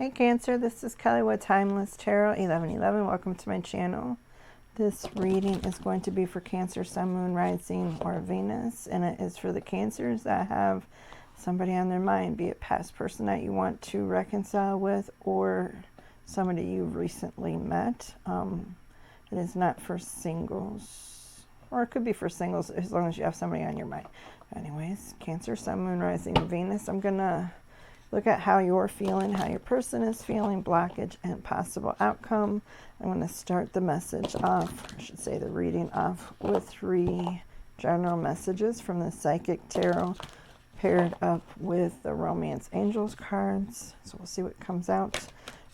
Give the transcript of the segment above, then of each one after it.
Hey Cancer, this is Kelly with Timeless Tarot 1111. Welcome to my channel. This reading is going to be for Cancer, Sun, Moon, Rising, or Venus, and it is for the Cancers that have somebody on their mind, be it past person that you want to reconcile with or somebody you've recently met. It is not for singles, or it could be for singles as long as you have somebody on your mind. Anyways, Cancer, Sun, Moon, Rising, Venus. I'm going to look at how you're feeling, how your person is feeling, blockage, and possible outcome. I'm going to start the message off, I should say the reading off, with 3 general messages from the Psychic Tarot paired up with the Romance Angels cards. So we'll see what comes out.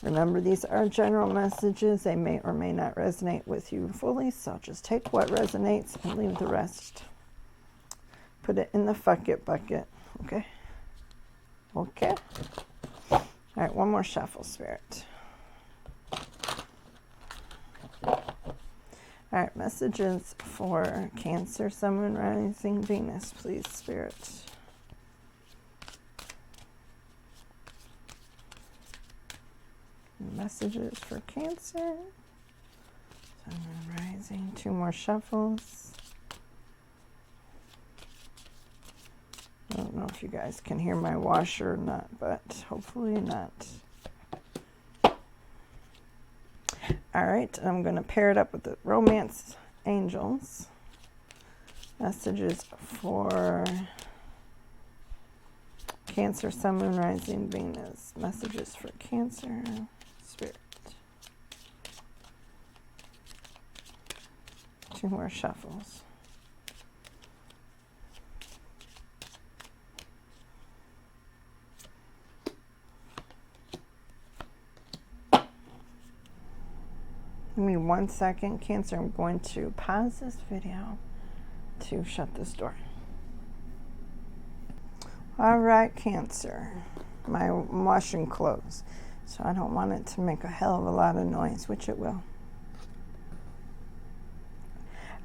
Remember, these are general messages. They may or may not resonate with you fully, so just take what resonates and leave the rest. Put it in the fuck it bucket, okay? Okay. All right, one more shuffle, Spirit. All right, messages for Cancer, Sun, Moon, Rising, Venus, please, Spirit. Messages for Cancer, Sun, Moon, Rising. 2 more shuffles. I don't know if you guys can hear my washer or not, but hopefully not. All right, I'm going to pair it up with the Romance Angels. Messages for Cancer, Sun, Moon, Rising, Venus. Messages for Cancer, Spirit. 2 more shuffles. Give me 1 second, Cancer. I'm going to pause this video to shut this door. All right, Cancer. I'm washing clothes, so I don't want it to make a hell of a lot of noise, which it will.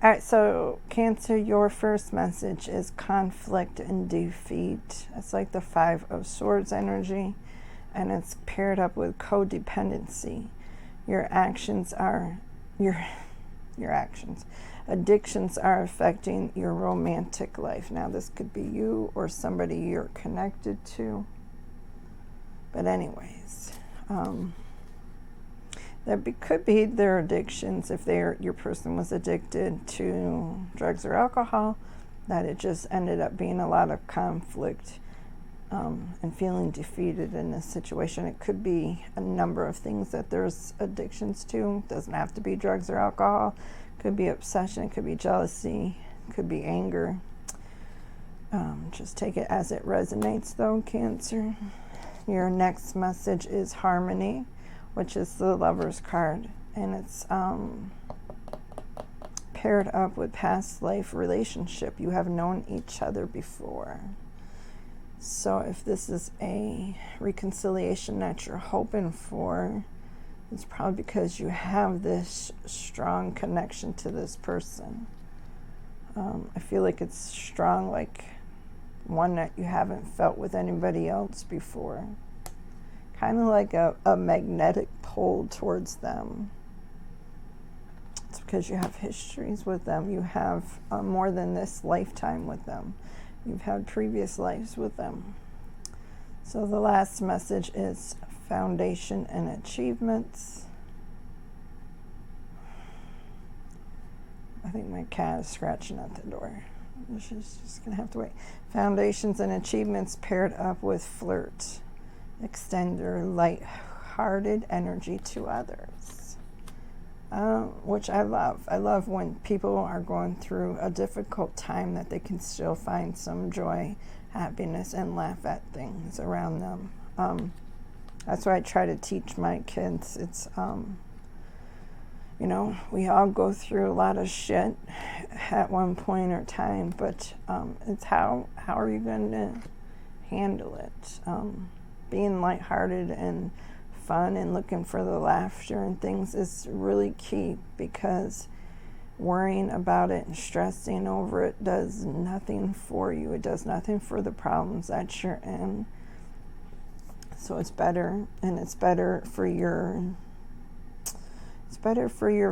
All right, so Cancer, your first message is conflict and defeat. It's like the 5 of Swords energy, and it's paired up with codependency. Your actions are your actions. Addictions are affecting your romantic life. Now, this could be you or somebody you're connected to. But anyways, could be their addictions. If your person was addicted to drugs or alcohol, that it just ended up being a lot of conflict. And feeling defeated in this situation. It could be a number of things that there's addictions to. It doesn't have to be drugs or alcohol. It could be obsession, it could be jealousy, it could be anger. Just take it as it resonates though, Cancer. Your next message is harmony, which is the Lover's card. And it's paired up with past life relationship. You have known each other before. So if this is a reconciliation that you're hoping for, it's probably because you have this strong connection to this person. I feel like it's strong, like one that you haven't felt with anybody else before. Kind of like a magnetic pull towards them. It's because you have histories with them. You have more than this lifetime with them. You've had previous lives with them. So the last message is foundation and achievements. I think my cat is scratching at the door. She's just going to have to wait. Foundations and achievements paired up with flirt. Extend your light-hearted energy to others. Which I love. I love when people are going through a difficult time that they can still find some joy, happiness, and laugh at things around them. That's what I try to teach my kids. It's, you know, we all go through a lot of shit at one point or time, but it's how are you going to handle it? Being lighthearted and fun and looking for the laughter and things is really key, because worrying about it and stressing over it does nothing for you. It does nothing for the problems that you're in. So it's better, and it's better for your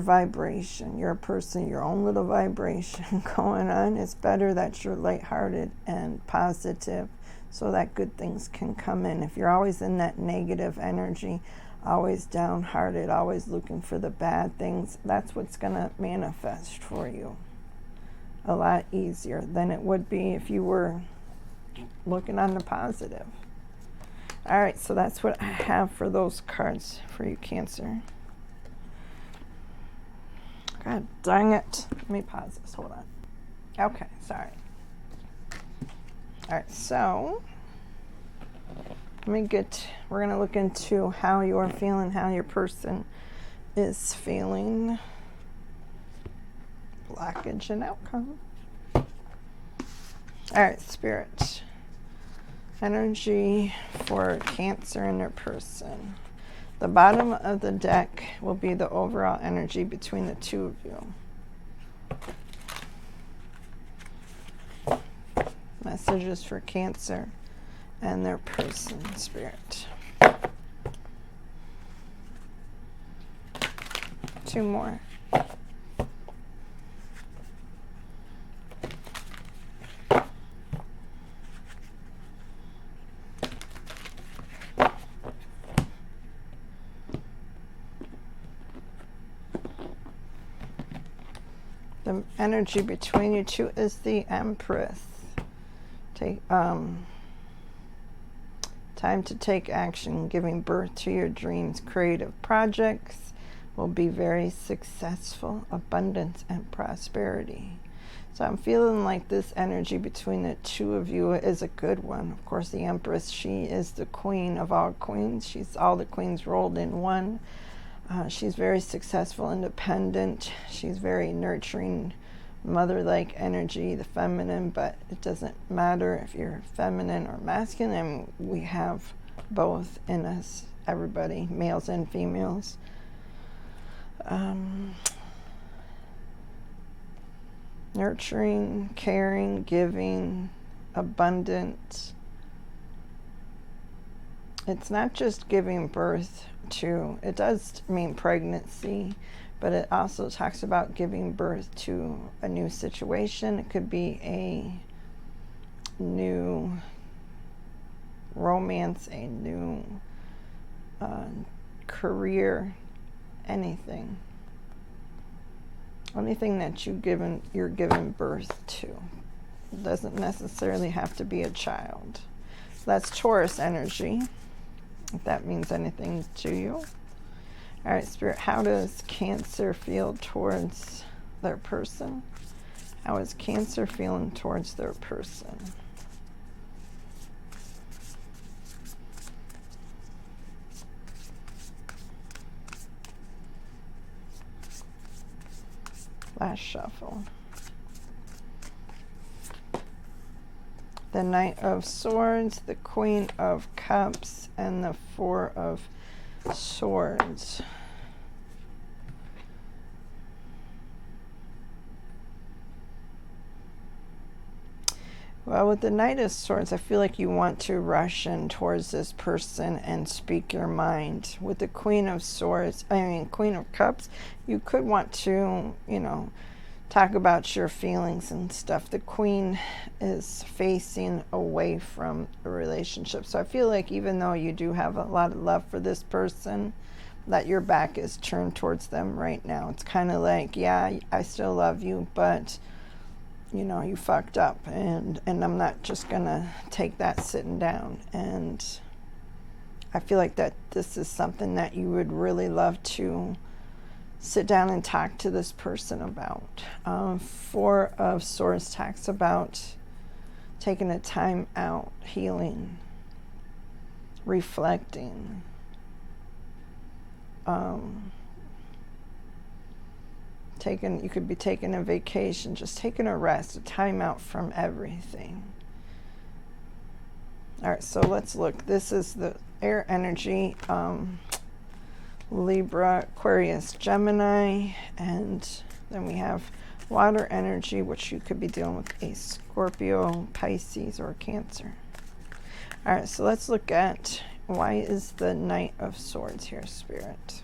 vibration. You're a person, your own little vibration going on. It's better that you're lighthearted and positive so that good things can come in. If you're always in that negative energy, always downhearted, always looking for the bad things, that's what's going to manifest for you a lot easier than it would be if you were looking on the positive. All right, so that's what I have for those cards for you, Cancer. God dang it. Let me pause this. Hold on. Okay, sorry. All right, so we're going to look into how you're feeling, how your person is feeling. Blockage and outcome. All right, Spirit. Energy for Cancer and their person. The bottom of the deck will be the overall energy between the two of you. Messages for Cancer and their person, Spirit. 2 more. The energy between you two is the Empress. Time to take action. Giving birth to your dreams. Creative projects will be very successful. Abundance and prosperity. So I'm feeling like this energy between the two of you is a good one. Of course, the Empress, she is the queen of all queens. She's all the queens rolled in one. She's very successful, independent. She's very nurturing, mother-like energy, the feminine, but it doesn't matter if you're feminine or masculine. We have both in us, everybody, males and females. Nurturing, caring, giving, abundant. It's not just giving birth to, it does mean pregnancy, but it also talks about giving birth to a new situation. It could be a new romance, a new career, anything that you're giving birth to. It doesn't necessarily have to be a child. So that's Taurus energy, if that means anything to you. All right, Spirit, how does Cancer feel towards their person? How is Cancer feeling towards their person? Last shuffle. The Knight of Swords, the Queen of Cups, and the Four of Swords. Well, with the Knight of Swords, I feel like you want to rush in towards this person and speak your mind. With the Queen of Cups, you could want to, talk about your feelings and stuff. The Queen is facing away from a relationship. So I feel like even though you do have a lot of love for this person, that your back is turned towards them right now. It's kind of like, yeah, I still love you, but you fucked up, and I'm not just gonna take that sitting down. And I feel like that this is something that you would really love to sit down and talk to this person about. Four of Swords talks about taking a time out, healing, reflecting, you could be taking a vacation, just taking a rest, a time out from everything. All right, so let's look. This is the air energy, Libra, Aquarius, Gemini, and then we have water energy, which you could be dealing with a Scorpio, Pisces, or Cancer. All right, so let's look at Why is the Knight of Swords here, Spirit?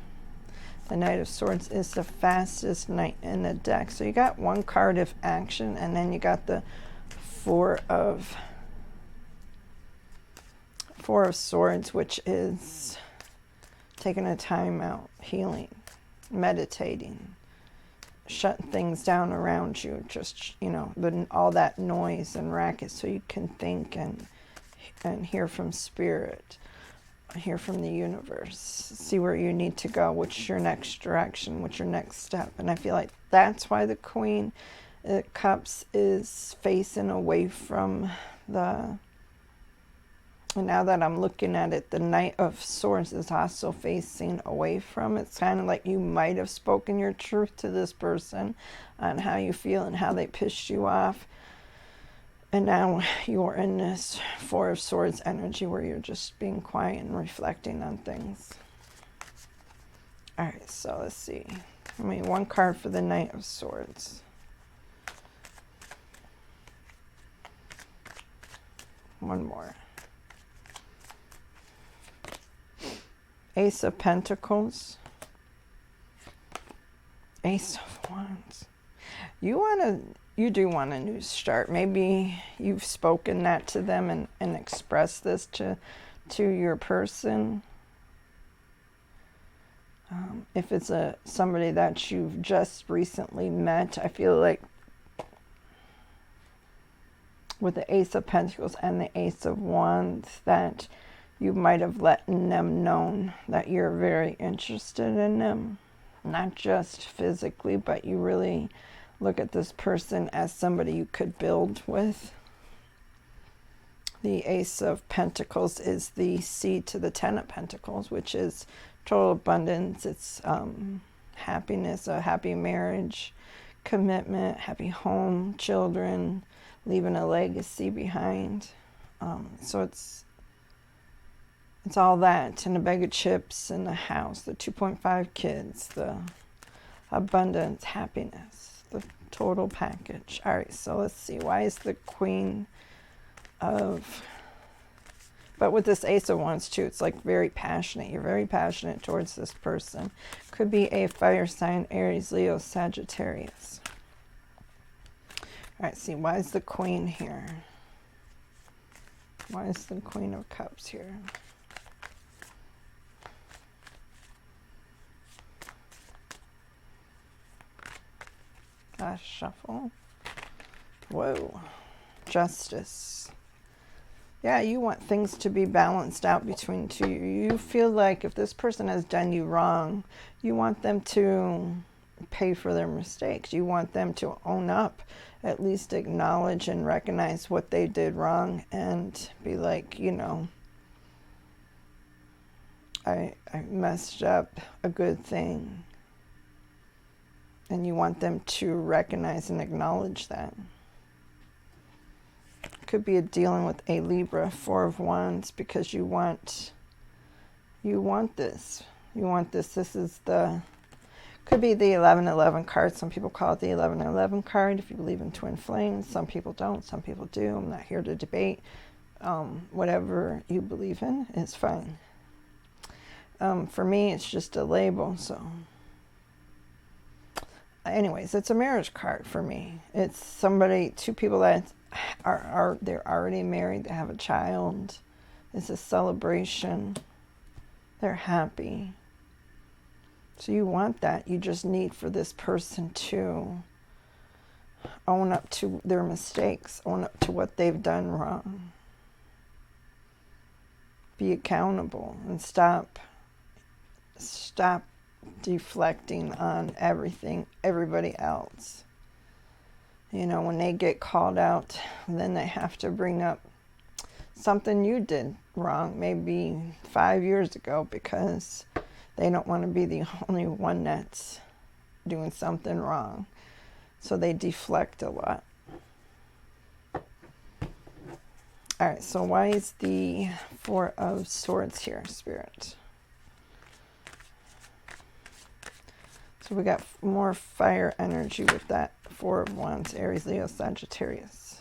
The Knight of Swords is the fastest knight in the deck. So you got one card of action, and then you got the Four of Swords, which is taking a time out, healing, meditating, shutting things down around you, just, you know, all that noise and racket so you can think and hear from Spirit, hear from the universe, see where you need to go, what's your next direction, what's your next step. And I feel like that's why the Queen of Cups is facing away from the, and now that I'm looking at it, the Knight of Swords is also facing away from. It's kind of like you might have spoken your truth to this person on how you feel and how they pissed you off. And now you're in this Four of Swords energy where you're just being quiet and reflecting on things. All right, so let's see. I mean, one card for the Knight of Swords. One more. Ace of Pentacles. Ace of Wands. You do want a new start. Maybe you've spoken that to them and expressed this to your person. If it's somebody that you've just recently met, I feel like with the Ace of Pentacles and the Ace of Wands that you might have let them know that you're very interested in them. Not just physically, but you really look at this person as somebody you could build with. The Ace of Pentacles is the seed to the Ten of Pentacles, which is total abundance. It's happiness, a happy marriage, commitment, happy home, children, leaving a legacy behind. So it's all that, and a bag of chips, and the house, the 2.5 kids, the abundance, happiness, the total package. All right, so let's see. Why is the Queen of... But with this Ace of Wands, too, it's like very passionate. You're very passionate towards this person. Could be a fire sign, Aries, Leo, Sagittarius. All right, see, why is the Queen here? Why is the Queen of Cups here? Last shuffle. Whoa. Justice. Yeah, you want things to be balanced out between two. You feel like if this person has done you wrong, you want them to pay for their mistakes. You want them to own up, at least acknowledge and recognize what they did wrong and be like, you know, I messed up, a good thing. And you want them to recognize and acknowledge that. Could be dealing with a Libra, Four of Wands, because you want this. You want this. This is the, could be the 1111 card. Some people call it the 1111 card if you believe in twin flames. Some people don't. Some people do. I'm not here to debate. Whatever you believe in is fine. For me, it's just a label, so... Anyways, it's a marriage card for me. It's somebody, two people that they're already married, they have a child. It's a celebration. They're happy. So you want that. You just need for this person to own up to their mistakes, own up to what they've done wrong. Be accountable and stop deflecting on everybody else. You know, when they get called out, then they have to bring up something you did wrong, maybe 5 years ago, because they don't want to be the only one that's doing something wrong. So they deflect a lot. All right, so why is the Four of Swords here, Spirit? So we got more fire energy with that Four of Wands, Aries, Leo, Sagittarius.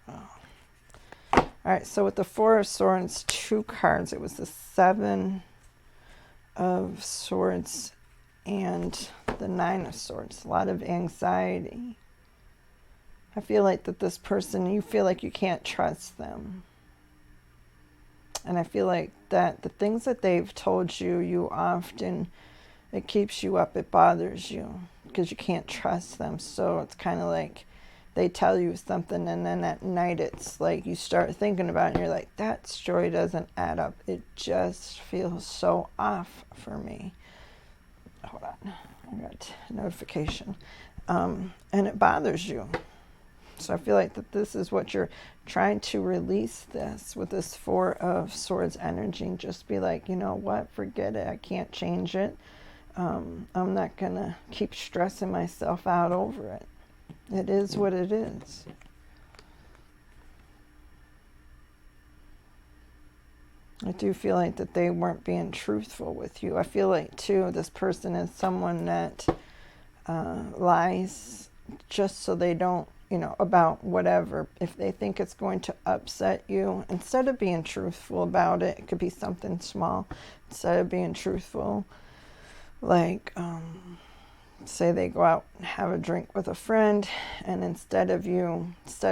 Oh. All right, so with the Four of Swords, 2 cards. It was the Seven of Swords and the Nine of Swords. A lot of anxiety. I feel like that this person, you feel like you can't trust them. And I feel like that the things that they've told you, you often, it keeps you up, it bothers you because you can't trust them. So it's kind of like they tell you something and then at night it's like you start thinking about it and you're like, that story doesn't add up. It just feels so off for me. Hold on, I got a notification. And it bothers you. So I feel like that this is what you're trying to release this with this Four of Swords energy and just be like, you know what, forget it. I can't change it. I'm not going to keep stressing myself out over it. It is what it is. I do feel like that they weren't being truthful with you. I feel like, too, this person is someone that lies just so they don't, you know, about whatever. If they think it's going to upset you, instead of being truthful about it, it could be something small. Instead of being truthful, like, say they go out and have a drink with a friend, and instead of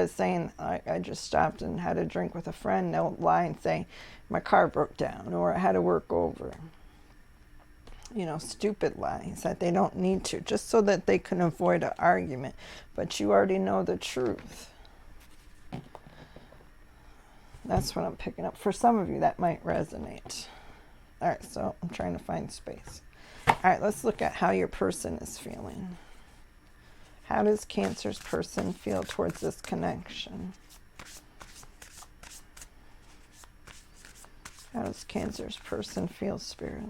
saying, I just stopped and had a drink with a friend, they'll lie and say, my car broke down, or I had to work over. You know, stupid lies that they don't need to, just so that they can avoid an argument. But you already know the truth. That's what I'm picking up. For some of you, that might resonate. All right, so I'm trying to find space. All right, let's look at how your person is feeling. How does Cancer's person feel towards this connection? How does Cancer's person feel, Spirit?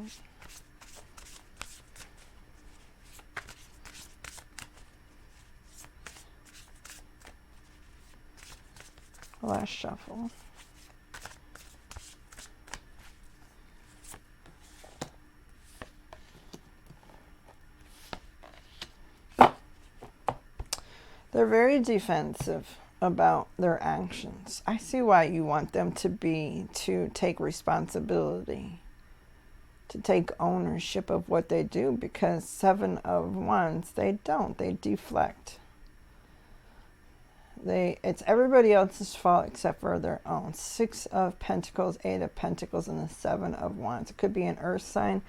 Last shuffle. They're very defensive about their actions. I see why you want them to take responsibility, to take ownership of what they do, because Seven of Wands, they don't. They deflect. It's everybody else's fault except for their own. 6 of Pentacles, 8 of Pentacles, and the 7 of Wands. It could be an earth sign,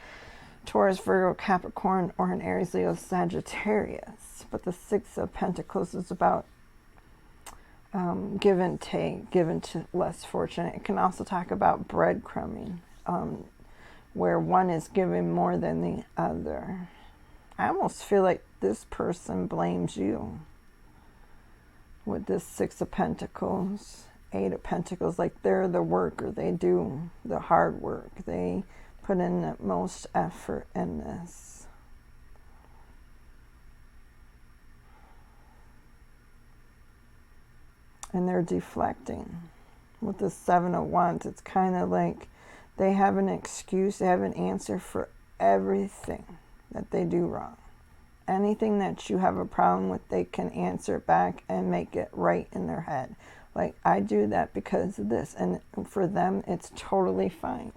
Taurus, Virgo, Capricorn, or an Aries, Leo, Sagittarius. But the 6 of Pentacles is about give and take, given to less fortunate. It can also talk about breadcrumbing, where one is giving more than the other. I almost feel like this person blames you with this 6 of Pentacles, 8 of Pentacles. Like they're the worker. They do the hard work. They put in the most effort in this. And they're deflecting. With the 7 of Wands, it's kind of like they have an excuse, they have an answer for everything that they do wrong. Anything that you have a problem with, they can answer back and make it right in their head. Like, I do that because of this. And for them, it's totally fine.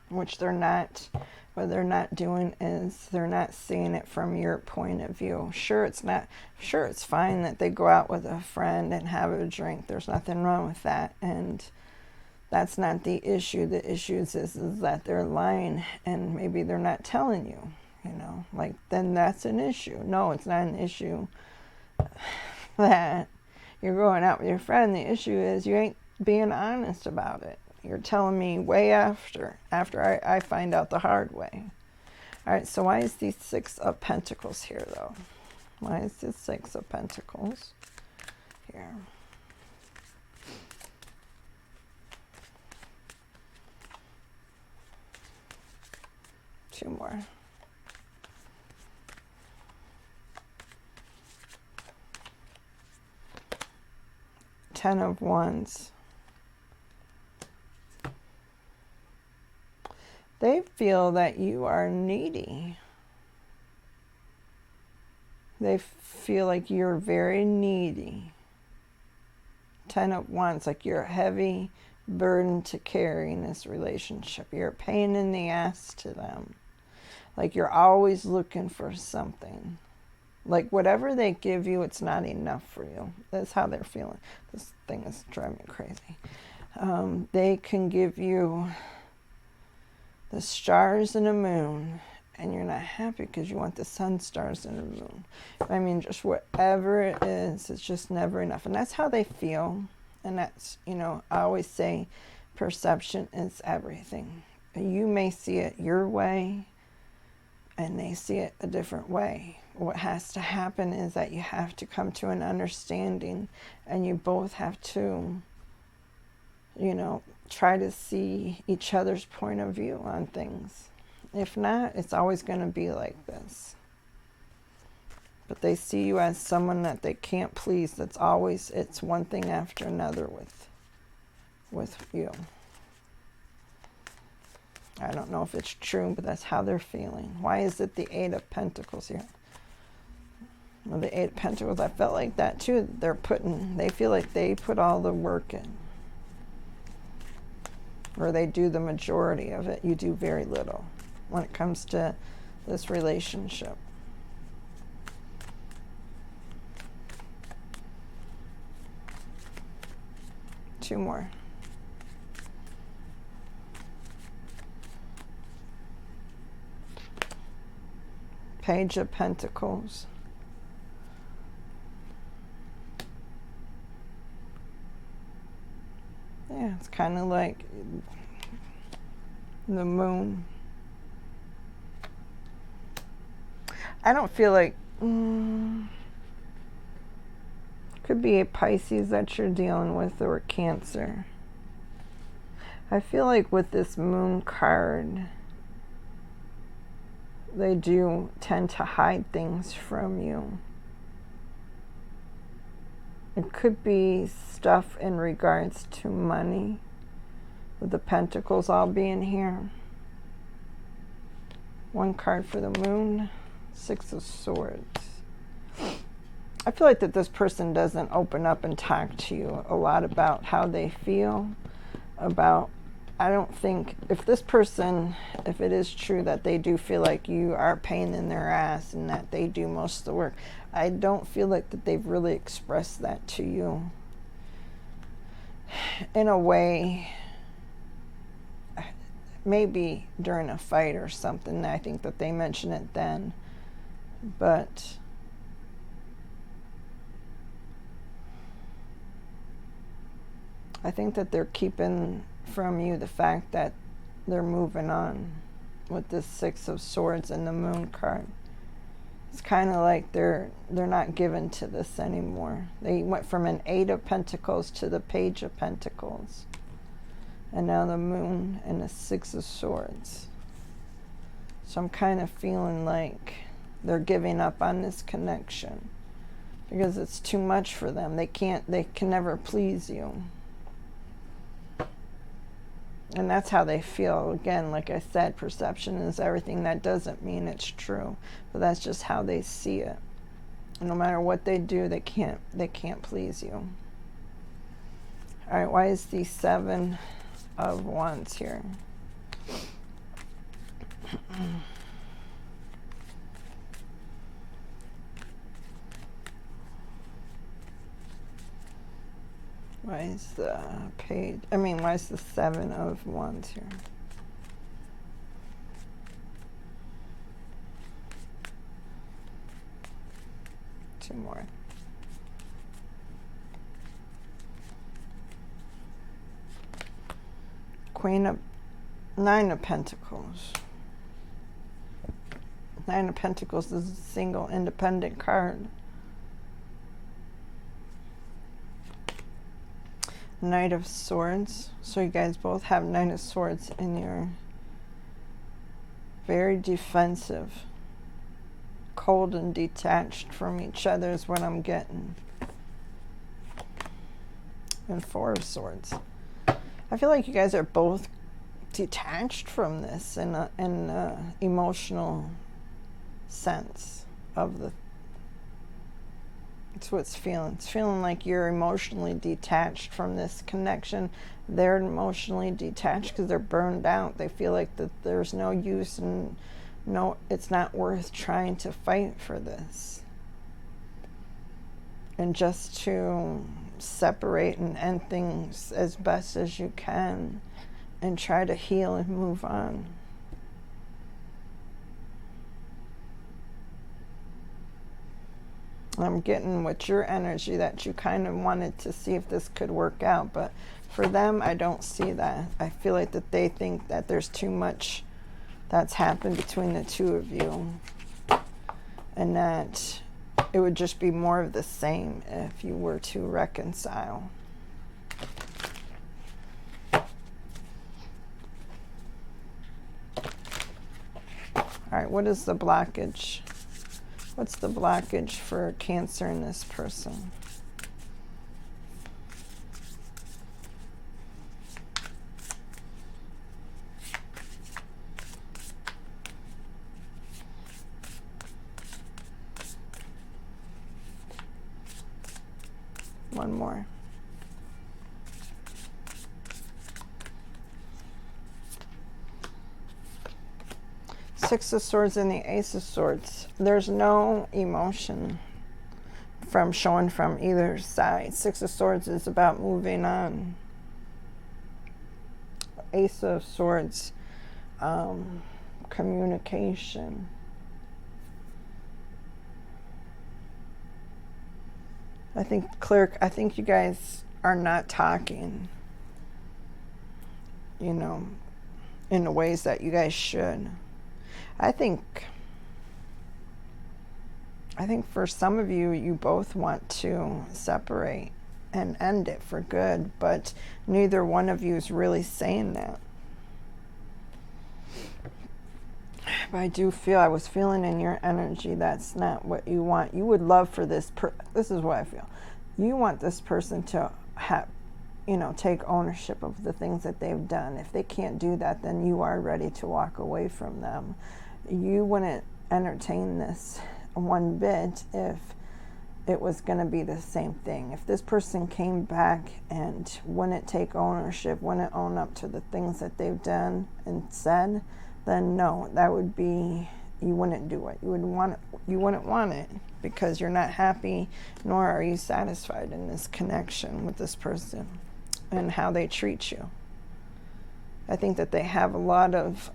Which they're not, what they're not doing is they're not seeing it from your point of view. Sure, it's fine that they go out with a friend and have a drink. There's nothing wrong with that. And that's not the issue. The issue is that they're lying and maybe they're not telling you, you know, like then that's an issue. No, it's not an issue that you're going out with your friend. The issue is you ain't being honest about it. You're telling me way after I find out the hard way. All right, so why is these 6 of Pentacles here, though? Why is this 6 of Pentacles here? Two more. 10 of Wands. They feel that you are needy. They feel like you're very needy. Ten of Wands, like you're a heavy burden to carry in this relationship. You're a pain in the ass to them. Like you're always looking for something. Like whatever they give you, it's not enough for you. That's how they're feeling. This thing is driving me crazy. They can give you the stars and the moon, and you're not happy because you want the sun, stars, and the moon. I mean, just whatever it is, it's just never enough. And that's how they feel. And that's, you know, I always say perception is everything. You may see it your way, and they see it a different way. What has to happen is that you have to come to an understanding, and you both have to, you know, try to see each other's point of view on things. If not, it's always going to be like this. But they see you as someone that they can't please. That's always, it's one thing after another with you. I don't know if it's true, but that's how they're feeling. Why is it the Eight of Pentacles here? Well, the Eight of Pentacles, I felt like that too. They feel like they put all the work in. Or they do the majority of it. You do very little when it comes to this relationship. Two more. Page of Pentacles. Yeah, it's kind of like the moon. I don't feel like... could be a Pisces that you're dealing with, or Cancer. I feel like with this moon card, they do tend to hide things from you. It could be stuff in regards to money, with the Pentacles all being here. One card for the moon, Six of Swords. I feel like that this person doesn't open up and talk to you a lot about how they feel about, I don't think, if this person, if it is true that they do feel like you are a pain in their ass and that they do most of the work, I don't feel like that they've really expressed that to you in a way. Maybe during a fight or something, I think that they mention it then, but I think that they're keeping from you the fact that they're moving on with this Six of Swords and the Moon card. It's kind of like they're not given to this anymore. They went from an Eight of Pentacles to the Page of Pentacles. And now the Moon and the Six of Swords. So I'm kind of feeling like they're giving up on this connection because it's too much for them. They can never please you. And that's how they feel. Again, like I said, perception is everything. That doesn't mean it's true, but that's just how they see it. And no matter what they do, they can't please you. All right, why is the Seven of Wands here? Why is the why is the Seven of Wands here? Two more. Nine of Pentacles. Nine of Pentacles is a single independent card. Knight of Swords. So you guys both have Knight of Swords in your very defensive, cold and detached from each other is what I'm getting. And Four of Swords. I feel like you guys are both detached from this in an emotional sense of It's what it's feeling. It's feeling like you're emotionally detached from this connection. They're emotionally detached because they're burned out. They feel like that there's no use and no, it's not worth trying to fight for this. And just to separate and end things as best as you can and try to heal and move on. I'm getting with your energy that you kind of wanted to see if this could work out, but for them, I don't see that. I feel like that they think that there's too much that's happened between the two of you, and that it would just be more of the same if you were to reconcile. All right, what is the blockage? What's the blockage for Cancer in this person? One more. Six of Swords and the Ace of Swords. There's no emotion showing from either side. Six of Swords is about moving on. Ace of Swords, communication. I think you guys are not talking, in the ways that you guys should. I think for some of you, you both want to separate and end it for good, but neither one of you is really saying that. But I was feeling in your energy that's not what you want. You would love for this is what I feel. You want this person to have, take ownership of the things that they've done. If they can't do that, then you are ready to walk away from them. You wouldn't entertain this one bit if it was going to be the same thing. If this person came back and wouldn't take ownership, wouldn't own up to the things that they've done and said, then no, that would be, you wouldn't do it. You wouldn't want it because you're not happy, nor are you satisfied in this connection with this person and how they treat you. I think that they have a lot of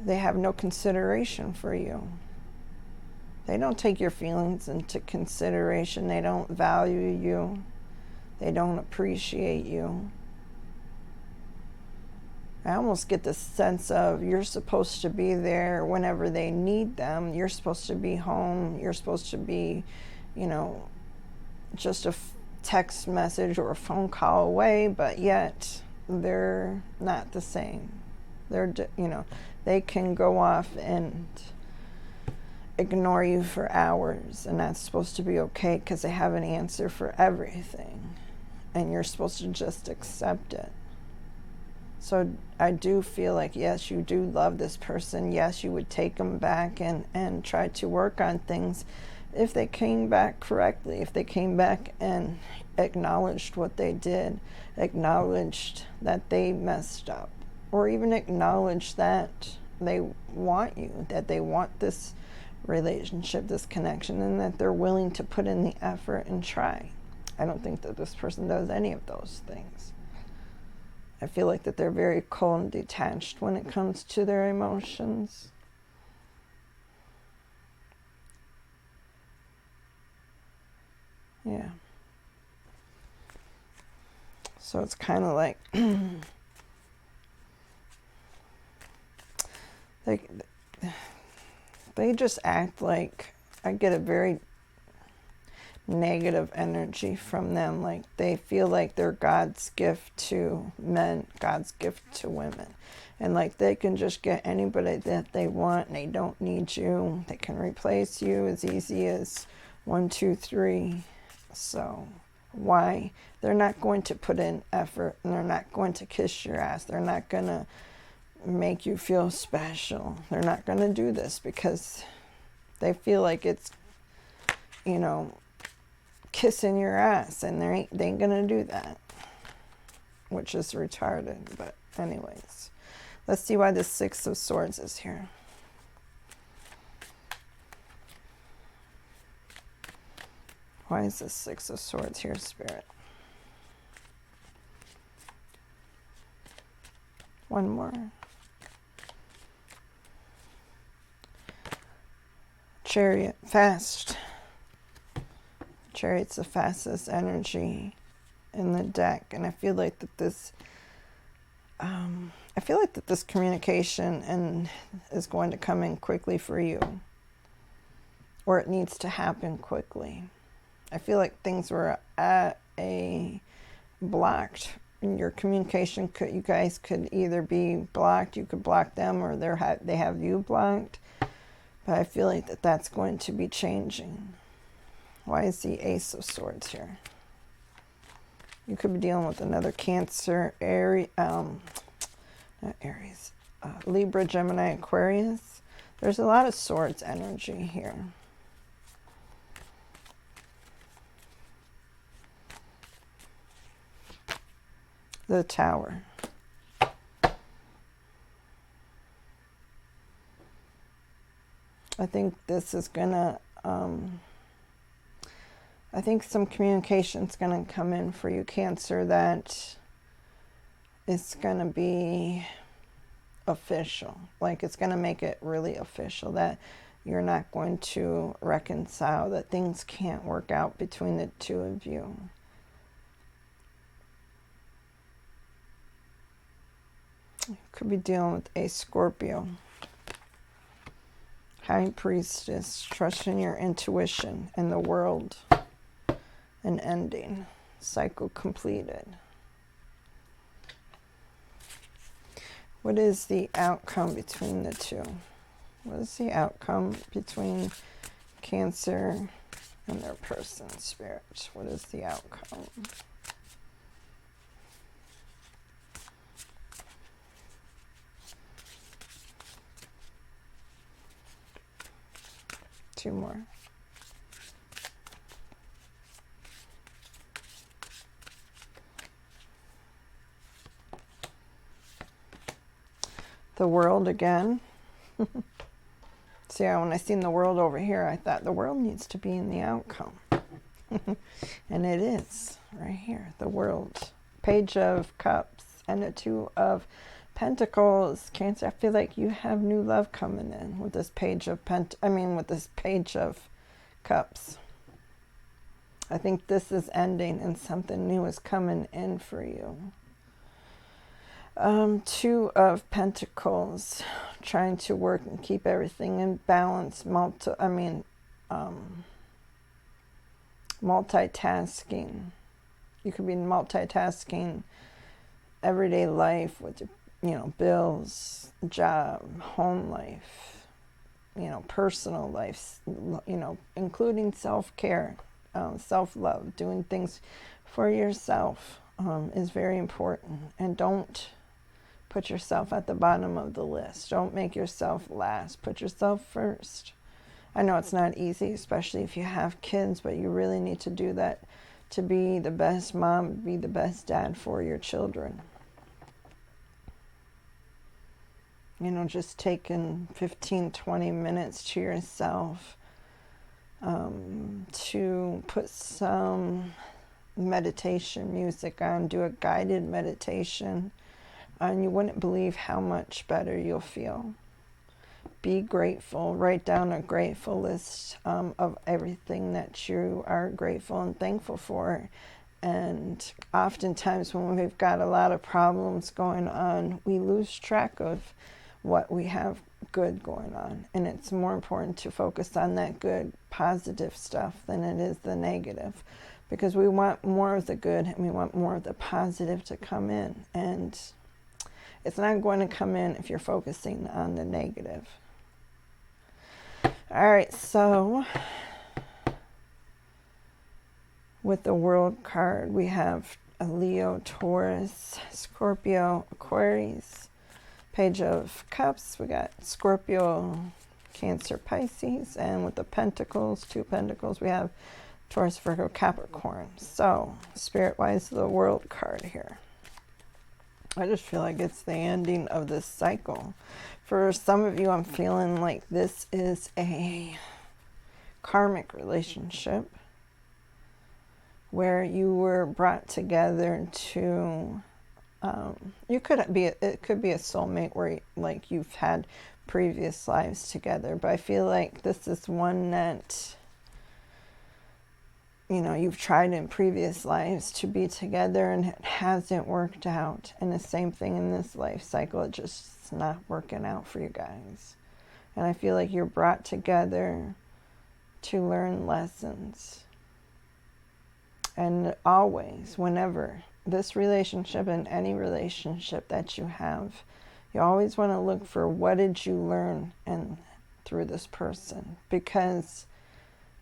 they have no consideration for you. They don't take your feelings into consideration. They don't value you. They don't appreciate you. I almost get the sense of you're supposed to be there whenever they need them. You're supposed to be home. You're supposed to be, just a text message or a phone call away, but yet they're not the same. They can go off and ignore you for hours, and that's supposed to be okay because they have an answer for everything, and you're supposed to just accept it. So I do feel like, yes, you do love this person. Yes, you would take them back and try to work on things if they came back correctly, if they came back and acknowledged what they did, acknowledged that they messed up, or even acknowledged that they want you, that they want this relationship, this connection, and that they're willing to put in the effort and try. I don't think that this person does any of those things. I feel like that they're very cold and detached when it comes to their emotions. Yeah. So it's kind of like they just act like, I get a very negative energy from them. Like they feel like they're God's gift to men, God's gift to women. And like they can just get anybody that they want and they don't need you. They can replace you as easy as 1, 2, 3. So, Why? They're not going to put in effort, and they're not going to kiss your ass. They're not going to make you feel special. They're not going to do this because they feel like it's, you know, kissing your ass, and they ain't going to do that, which is retarded. But anyways, let's see why the Six of Swords is here. Why is the Six of Swords here, Spirit? One more. Chariot, fast. Chariot's the fastest energy in the deck, and I feel like that this communication is going to come in quickly for you, or it needs to happen quickly. I feel like things were at a blocked. In your communication, you guys could either be blocked, you could block them, or they have you blocked. But I feel like that's going to be changing. Why is the Ace of Swords here? You could be dealing with another Cancer, Libra, Gemini, Aquarius. There's a lot of swords energy here. The Tower. I think this is gonna, I think some communication's gonna come in for you, Cancer, that it's gonna be official. Like, it's gonna make it really official that you're not going to reconcile, that things can't work out between the two of you. You could be dealing with a Scorpio. High Priestess, trust in your intuition and the world. An ending. Cycle completed. What is the outcome between the two? What is the outcome between Cancer and their person, Spirit? What is the outcome? Two more. The World again. See, when I seen the World over here, I thought the World needs to be in the outcome. And it is right here. The World. Page of Cups and a Two of Pentacles. Cancer, I feel like you have new love coming in with this Page of with this Page of Cups. I think this is ending and something new is coming in for you. Two of Pentacles, trying to work and keep everything in balance. Multitasking. You could be multitasking everyday life with, bills, job, home life, personal life, including self-care, self-love. Doing things for yourself is very important. And don't put yourself at the bottom of the list. Don't make yourself last. Put yourself first. I know it's not easy, especially if you have kids, but you really need to do that to be the best mom, be the best dad for your children. Just taking 15, 20 minutes to yourself to put some meditation music on, do a guided meditation, and you wouldn't believe how much better you'll feel. Be grateful. Write down a grateful list of everything that you are grateful and thankful for. And oftentimes when we've got a lot of problems going on, we lose track of what we have good going on. And it's more important to focus on that good, positive stuff than it is the negative. Because we want more of the good and we want more of the positive to come in. And it's not going to come in if you're focusing on the negative. All right, so With the World card, we have a Leo, Taurus, Scorpio, Aquarius. Page of Cups, we got Scorpio, Cancer, Pisces. And with the Pentacles, 2 Pentacles, we have Taurus, Virgo, Capricorn. So, Spirit-wise, the World card here. I just feel like it's the ending of this cycle. For some of you, I'm feeling like this is a karmic relationship where you were brought together to, it could be a soulmate where like you've had previous lives together, but I feel like this is one that, you know, you've tried in previous lives to be together and it hasn't worked out. And the same thing in this life cycle, it just is not working out for you guys. And I feel like you're brought together to learn lessons. And always, whenever, this relationship and any relationship that you have, you always want to look for what did you learn through this person, because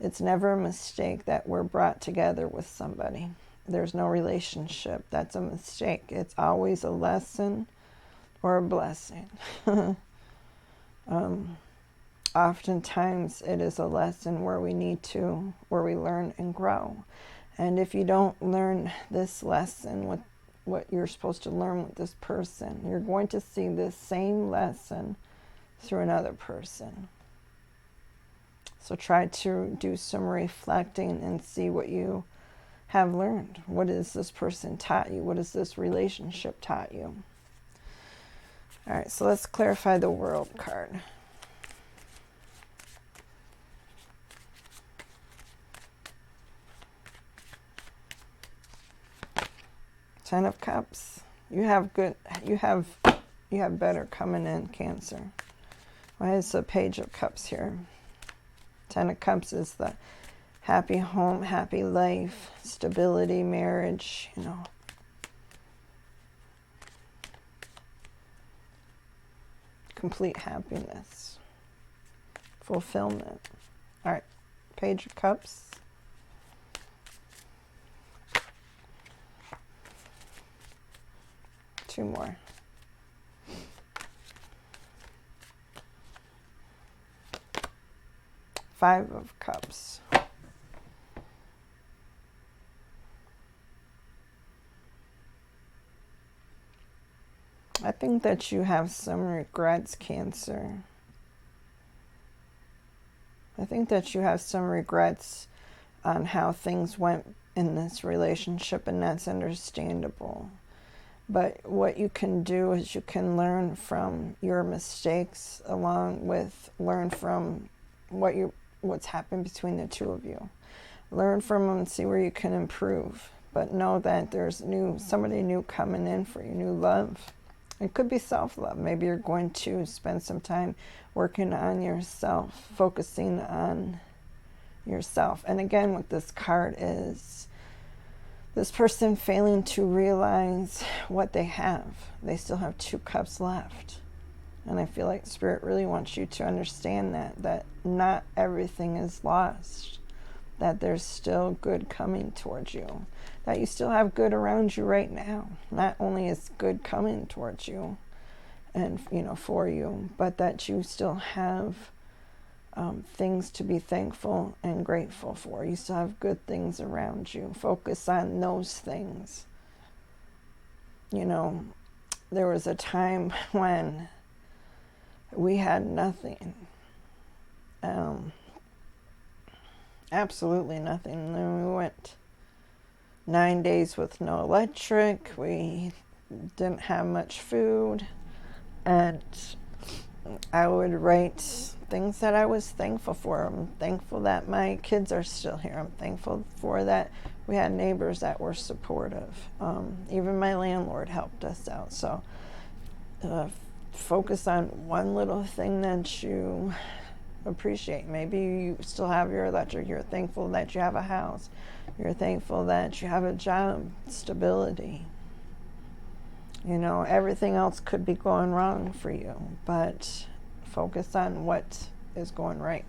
it's never a mistake that we're brought together with somebody. There's no relationship that's a mistake. It's always a lesson or a blessing. Oftentimes it is a lesson where we learn and grow. And if you don't learn this lesson with what you're supposed to learn with this person, you're going to see this same lesson through another person. So try to do some reflecting and see what you have learned. What has this person taught you? What has this relationship taught you? All right, so let's clarify the World card. Ten of Cups. You have better coming in, Cancer. Why is the Page of Cups here? Ten of Cups is the happy home, happy life, stability, marriage, you know. Complete happiness, fulfillment. All right, Page of Cups. Two more. Five of Cups. I think that you have some regrets, Cancer. I think that you have some regrets on how things went in this relationship, and that's understandable. But what you can do is you can learn from your mistakes, along with learn from what's happened between the two of you. Learn from them and see where you can improve. But know that there's somebody new coming in for you, new love. It could be self-love. Maybe you're going to spend some time working on yourself, focusing on yourself. And again, what this card is, this person failing to realize what they have. They still have 2 cups left. And I feel like Spirit really wants you to understand that not everything is lost. That there's still good coming towards you. That you still have good around you right now. Not only is good coming towards you and, for you, but that you still have things to be thankful and grateful for. You still have good things around you. Focus on those things. There was a time when we had nothing. Absolutely nothing. And then we went 9 days with no electric. We didn't have much food. And I would write things that I was thankful for. I'm thankful that my kids are still here. I'm thankful for that we had neighbors that were supportive. Even my landlord helped us out. So focus on one little thing that you appreciate. Maybe you still have your electric. You're thankful that you have a house. You're thankful that you have a job, stability. Everything else could be going wrong for you, but focus on what is going right.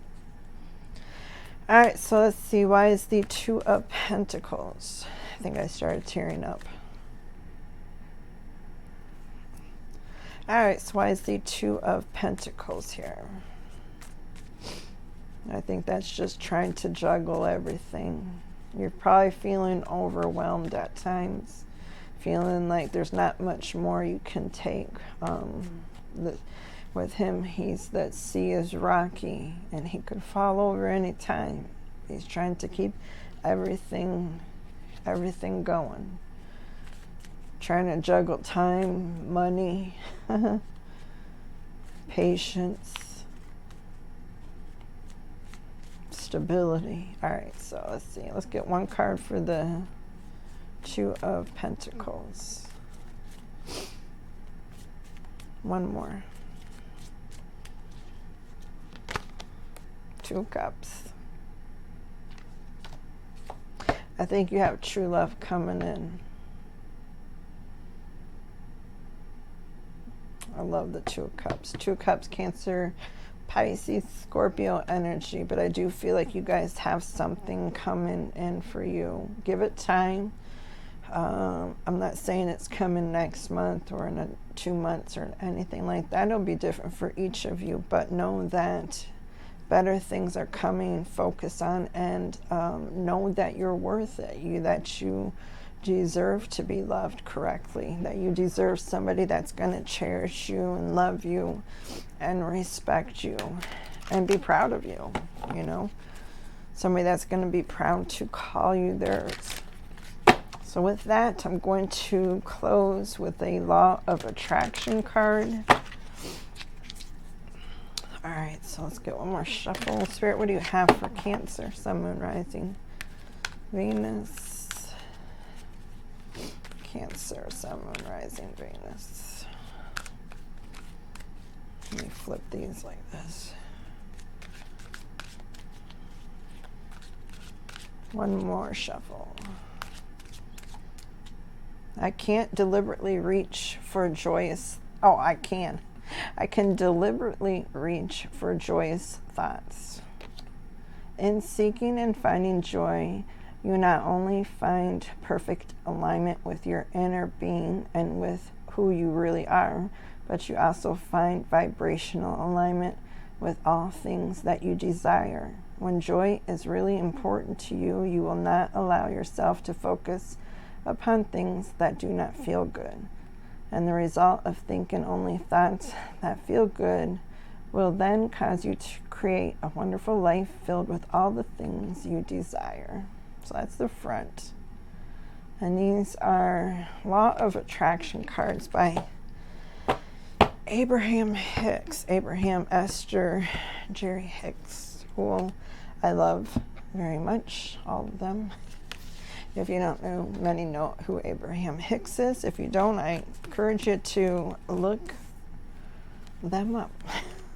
All right, so let's see. Why is the Two of Pentacles? I think I started tearing up. All right, so why is the Two of Pentacles here? I think that's just trying to juggle everything. You're probably feeling overwhelmed at times, feeling like there's not much more you can take. With him, that sea is rocky and he could fall over any time. He's trying to keep everything going. Trying to juggle time, money, patience, stability. All right, so let's see. Let's get one card for the Two of Pentacles. One more. Two Cups. I think you have true love coming in. I love the Two of Cups. Two of Cups, Cancer, Pisces, Scorpio energy. But I do feel like you guys have something coming in for you. Give it time. I'm not saying it's coming next month or in 2 months or anything like that. It'll be different for each of you. But know that better things are coming. Focus on and know that you're worth it. That you deserve to be loved correctly. That you deserve somebody that's going to cherish you and love you and respect you and be proud of you. You know, somebody that's going to be proud to call you theirs. So with that, I'm going to close with a Law of Attraction card. All right, so let's get one more shuffle. Spirit, what do you have for Cancer, Sun, Moon, Rising, Venus? Cancer, Sun, Moon, Rising, Venus. Let me flip these like this. One more shuffle. I can't deliberately reach for joyous... Oh, I can. I can deliberately reach for joyous thoughts. In seeking and finding joy, you not only find perfect alignment with your inner being and with who you really are, but you also find vibrational alignment with all things that you desire. When joy is really important to you, you will not allow yourself to focus upon things that do not feel good. And the result of thinking only thoughts that feel good will then cause you to create a wonderful life filled with all the things you desire. So that's the front. And these are Law of Attraction cards by Abraham Hicks. Abraham, Esther, Jerry Hicks, who I love very much, all of them. If you don't know, many know who Abraham Hicks is. If you don't, I encourage you to look them up.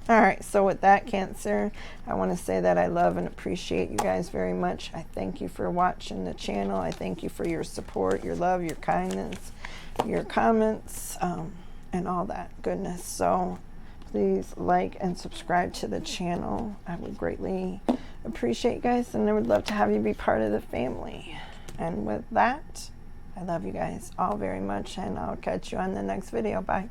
All right, so with that, Cancer, I want to say that I love and appreciate you guys very much. I thank you for watching the channel. I thank you for your support, your love, your kindness, your comments, and all that goodness. So please like and subscribe to the channel. I would greatly appreciate you guys, and I would love to have you be part of the family. And with that, I love you guys all very much, and I'll catch you on the next video. Bye.